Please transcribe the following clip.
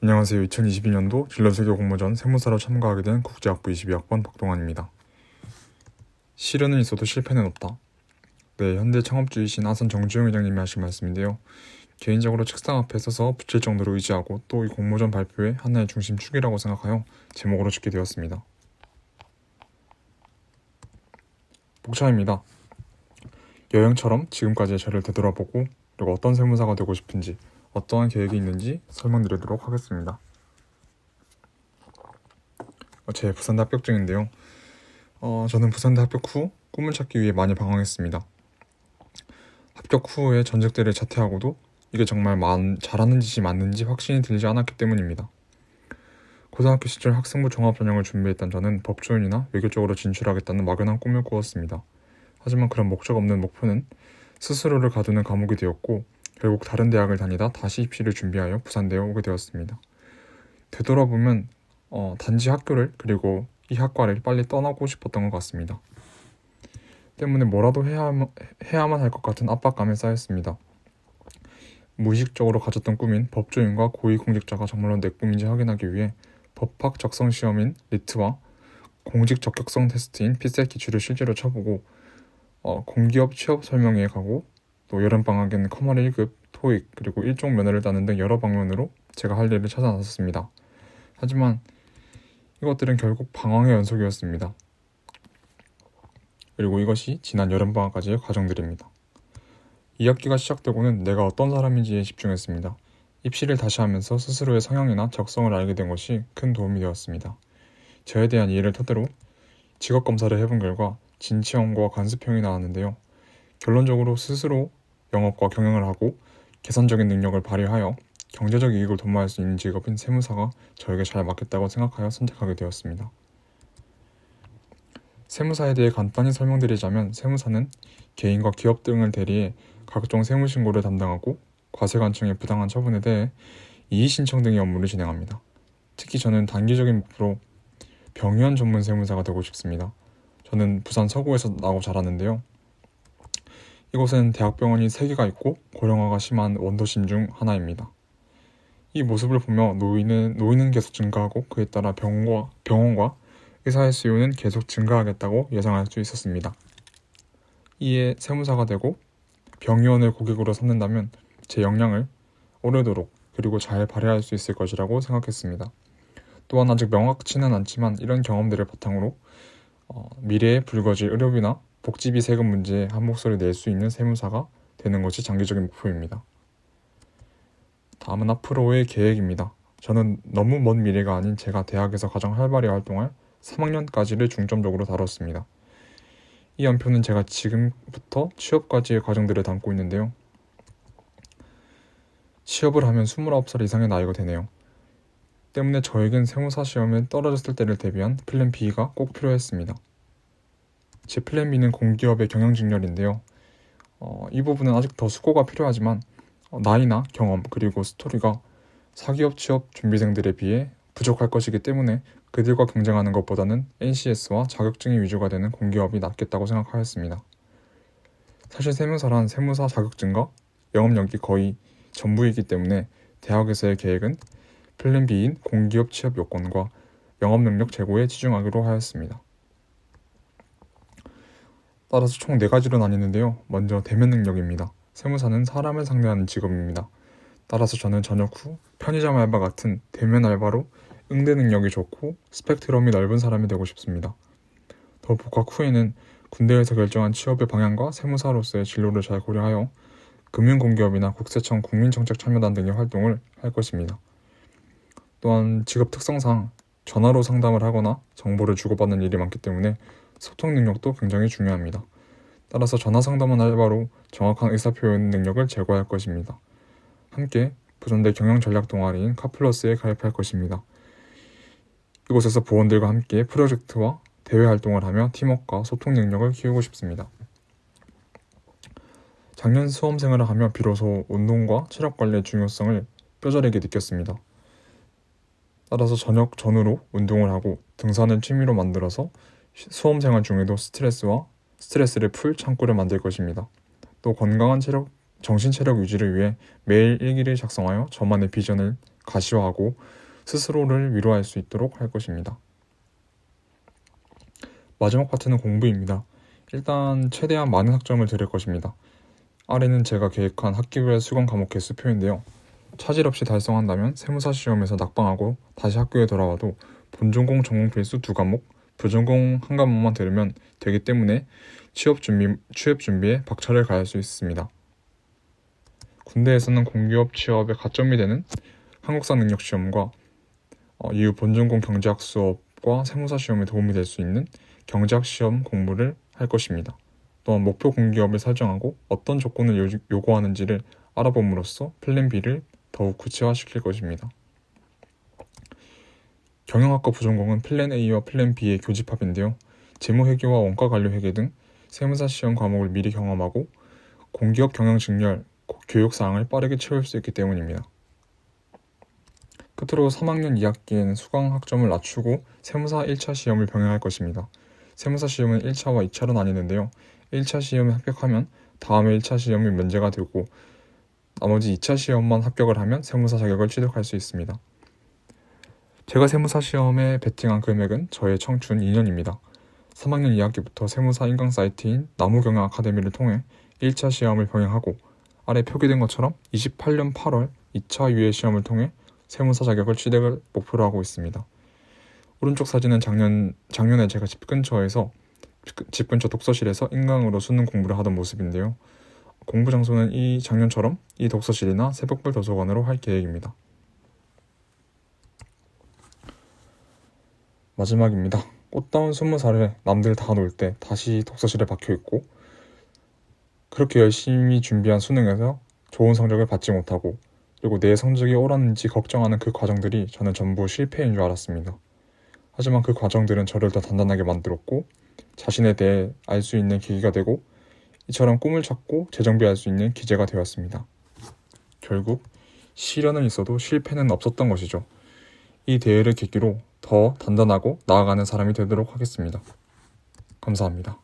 안녕하세요. 2022년도 진로세계 공모전 세무사로 참가하게 된 국제학부 22학번 박동환입니다. 실현은 있어도 실패는 없다. 네, 현대 창업주이신 아산 정주영 회장님이 하신 말씀인데요. 개인적으로 책상 앞에 서서 붙일 정도로 의지하고 또 이 공모전 발표의 하나의 중심축이라고 생각하여 제목으로 짓게 되었습니다. 복차입니다. 여행처럼 지금까지의 저를 되돌아보고 그리고 어떤 세무사가 되고 싶은지 어떠한 계획이 있는지 설명드리도록 하겠습니다. 제 부산대 합격증인데요. 저는 부산대 합격 후 꿈을 찾기 위해 많이 방황했습니다. 합격 후에 전적대를 자퇴하고도 이게 정말 잘하는 짓이 맞는지 확신이 들지 않았기 때문입니다. 고등학교 시절 학생부 종합전형을 준비했던 저는 법조인이나 외교 쪽으로 진출하겠다는 막연한 꿈을 꾸었습니다. 하지만 그런 목적 없는 목표는 스스로를 가두는 감옥이 되었고 결국 다른 대학을 다니다 다시 입시를 준비하여 부산대에 오게 되었습니다. 되돌아보면 단지 학교를 그리고 이 학과를 빨리 떠나고 싶었던 것 같습니다. 때문에 뭐라도 해야만 할 것 같은 압박감에 쌓였습니다. 무의식적으로 가졌던 꿈인 법조인과 고위공직자가 정말로 내 꿈인지 확인하기 위해 법학 적성 시험인 리트와 공직 적격성 테스트인 피셋 기출을 실제로 쳐보고 공기업 취업 설명회에 가고 또 여름방학에는 커머 1급, 토익, 그리고 일종 면허를 따는 등 여러 방면으로 제가 할 일을 찾아 나섰습니다. 하지만 이것들은 결국 방황의 연속이었습니다. 그리고 이것이 지난 여름방학까지의 과정들입니다. 2학기가 시작되고는 내가 어떤 사람인지에 집중했습니다. 입시를 다시 하면서 스스로의 성향이나 적성을 알게 된 것이 큰 도움이 되었습니다. 저에 대한 이해를 토대로 직업검사를 해본 결과 진취형과 관습형이 나왔는데요. 결론적으로 스스로 영업과 경영을 하고 계산적인 능력을 발휘하여 경제적 이익을 도모할 수 있는 직업인 세무사가 저에게 잘 맞겠다고 생각하여 선택하게 되었습니다. 세무사에 대해 간단히 설명드리자면 세무사는 개인과 기업 등을 대리해 각종 세무신고를 담당하고 과세관청의 부당한 처분에 대해 이의신청 등의 업무를 진행합니다. 특히 저는 단기적인 목표로 병위원 전문 세무사가 되고 싶습니다. 저는 부산 서구에서 나고 자랐는데요. 이곳은 대학병원이 3개가 있고 고령화가 심한 원도심 중 하나입니다. 이 모습을 보며 노인은 계속 증가하고 그에 따라 병원과 의사의 수요는 계속 증가하겠다고 예상할 수 있었습니다. 이에 세무사가 되고 병의원을 고객으로 삼는다면 제 역량을 오래도록 그리고 잘 발휘할 수 있을 것이라고 생각했습니다. 또한 아직 명확치는 않지만 이런 경험들을 바탕으로 미래에 불거질 의료비나 복지비 세금 문제에 한 목소리 낼 수 있는 세무사가 되는 것이 장기적인 목표입니다. 다음은 앞으로의 계획입니다. 저는 너무 먼 미래가 아닌 제가 대학에서 가장 활발히 활동할 3학년까지를 중점적으로 다뤘습니다. 이 연표는 제가 지금부터 취업까지의 과정들을 담고 있는데요. 취업을 하면 29살 이상의 나이가 되네요. 때문에 저에겐 세무사 시험에 떨어졌을 때를 대비한 플랜 B가 꼭 필요했습니다. 제 플랜 B는 공기업의 경영직렬인데요. 이 부분은 아직 더 수고가 필요하지만 나이나 경험 그리고 스토리가 사기업 취업 준비생들에 비해 부족할 것이기 때문에 그들과 경쟁하는 것보다는 NCS와 자격증이 위주가 되는 공기업이 낫겠다고 생각하였습니다. 사실 세무사란 세무사 자격증과 영업력이 거의 전부이기 때문에 대학에서의 계획은 플랜 B인 공기업 취업 요건과 영업능력 제고에 치중하기로 하였습니다. 따라서 총 4가지로 나뉘는데요. 먼저 대면 능력입니다. 세무사는 사람을 상대하는 직업입니다. 따라서 저는 전역 후 편의점 알바 같은 대면 알바로 응대 능력이 좋고 스펙트럼이 넓은 사람이 되고 싶습니다. 더 복학 후에는 군대에서 결정한 취업의 방향과 세무사로서의 진로를 잘 고려하여 금융공기업이나 국세청 국민정책참여단 등의 활동을 할 것입니다. 또한 직업 특성상 전화로 상담을 하거나 정보를 주고받는 일이 많기 때문에 소통 능력도 굉장히 중요합니다. 따라서 전화 상담원 알바로 정확한 의사표현 능력을 제고할 것입니다. 함께 부산대 경영전략 동아리인 카플러스에 가입할 것입니다. 이곳에서 부원들과 함께 프로젝트와 대외 활동을 하며 팀워크와 소통 능력을 키우고 싶습니다. 작년 수험생활을 하며 비로소 운동과 체력 관리의 중요성을 뼈저리게 느꼈습니다. 따라서 저녁 전후로 운동을 하고 등산을 취미로 만들어서 수험생활 중에도 스트레스를 풀 창구를 만들 것입니다. 또 건강한 정신 체력 유지를 위해 매일 일기를 작성하여 저만의 비전을 가시화하고 스스로를 위로할 수 있도록 할 것입니다. 마지막 파트는 공부입니다. 일단 최대한 많은 학점을 드릴 것입니다. 아래는 제가 계획한 학기별 수강 과목 개수표인데요. 차질 없이 달성한다면 세무사 시험에서 낙방하고 다시 학교에 돌아와도 본전공 전공 필수 2과목, 부전공 1과목만 들으면 되기 때문에 취업 준비에 박차를 가할 수 있습니다. 군대에서는 공기업 취업에 가점이 되는 한국사 능력 시험과 이후 본전공 경제학 수업과 세무사 시험에 도움이 될 수 있는 경제학 시험 공부를 할 것입니다. 또한 목표 공기업을 설정하고 어떤 조건을 요구하는지를 알아봄으로써 플랜 B를 더욱 구체화시킬 것입니다. 경영학과 부전공은 플랜 A와 플랜 B의 교집합인데요. 재무회계와 원가관료회계 등 세무사 시험 과목을 미리 경험하고 공기업 경영 직렬, 교육사항을 빠르게 채울 수 있기 때문입니다. 끝으로 3학년 2학기에는 수강 학점을 낮추고 세무사 1차 시험을 병행할 것입니다. 세무사 시험은 1차와 2차로 나뉘는데요. 1차 시험에 합격하면 다음에 1차 시험이 면제가 되고 나머지 2차 시험만 합격을 하면 세무사 자격을 취득할 수 있습니다. 제가 세무사 시험에 베팅한 금액은 저의 청춘 2년입니다. 3학년 2학기부터 세무사 인강 사이트인 나무경영 아카데미를 통해 1차 시험을 병행하고 아래 표기된 것처럼 28년 8월 2차 유예 시험을 통해 세무사 자격을 취득을 목표로 하고 있습니다. 오른쪽 사진은 작년에 제가 집 근처 독서실에서 인강으로 수능 공부를 하던 모습인데요. 공부 장소는 작년처럼 이 독서실이나 새벽별 도서관으로 할 계획입니다. 마지막입니다. 꽃다운 20살에 남들 다 놀 때 다시 독서실에 박혀있고 그렇게 열심히 준비한 수능에서 좋은 성적을 받지 못하고 그리고 내 성적이 옳았는지 걱정하는 그 과정들이 저는 전부 실패인 줄 알았습니다. 하지만 그 과정들은 저를 더 단단하게 만들었고 자신에 대해 알 수 있는 계기가 되고 이처럼 꿈을 찾고 재정비할 수 있는 기제가 되었습니다. 결국 시련은 있어도 실패는 없었던 것이죠. 이 대회를 계기로 더 단단하고 나아가는 사람이 되도록 하겠습니다. 감사합니다.